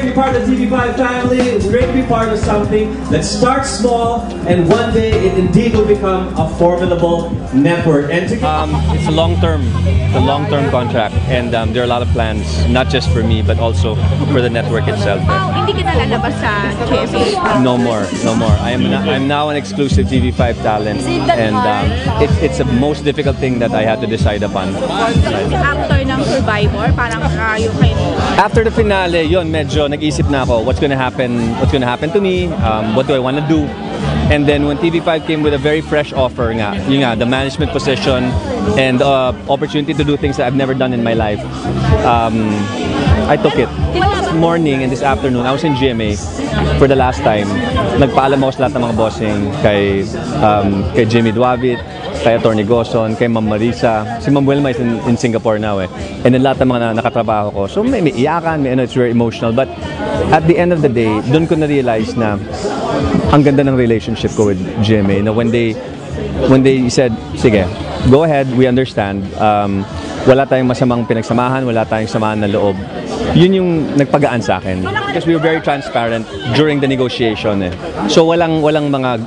great to be part of the TV5 family. It's great to be part of something that starts small and one day it indeed will become a formidable network. And it's a long-term contract, and there are a lot of plans, not just for me, but also for the network itself. Hindi ka na lalabas sa GMA? No more. I'm now an exclusive TV5 talent, and it's the most difficult thing that I had to decide upon. Actor ng Survivor, parang kayo kayo. After the finale, yun, medyo nag-isip na ako, what's gonna happen to me, what do I want to do. And then when TV5 came with a very fresh offer nga, yun nga, the management position and opportunity to do things that I've never done in my life, I took it. This morning and this afternoon, I was in GMA for the last time. Nagpaalam ako sa lahat ng mga bossing, kay Jimmy Duavit, kay Atty. Goson, kay Ma'am Marisa. Si Ma'am Wilma is in Singapore now eh. And then lahat ng mga nakatrabaho ko. So may iyakan, it's very emotional. But at the end of the day, doon ko na-realize na ang ganda ng relationship ko with GMA. Na when they said, sige, go ahead, we understand. Wala tayong masamang pinagsamahan, wala tayong samahan na loob. Yun yung nagpagaan sa akin. Because we were very transparent during the negotiation eh. So walang mga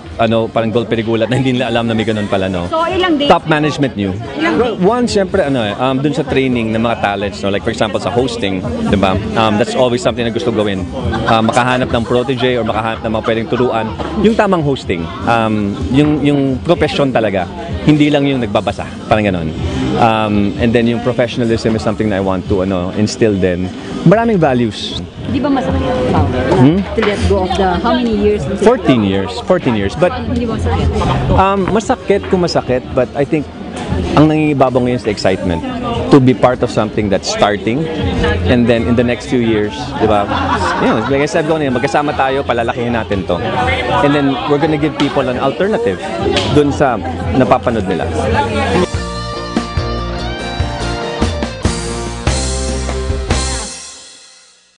parang gold perigulat na hindi nila alam na may ganun pala, no. So ilang days? Top management knew. One, syempre dun sa training ng mga talents, no, like for example sa hosting, 'di ba? That's always something na gusto gawin. Makahanap ng protege or makahanap ng mga pwedeng turuan, yung tamang hosting. Yung profession talaga. Hindi lang yung nagbabasa, parang ganun. And then yung professionalism is something that I want to instill din. Maraming values. Di ba masakit to let go of the how many years? 14 years. But Hindi ba masakit? masakit kung masakit, but I think ang nangingibabaw ngayon is the excitement to be part of something that's starting, and then in the next few years, di ba? Like I said, magkasama tayo, palalakihin natin to. And then we're gonna give people an alternative dun sa napapanood nila.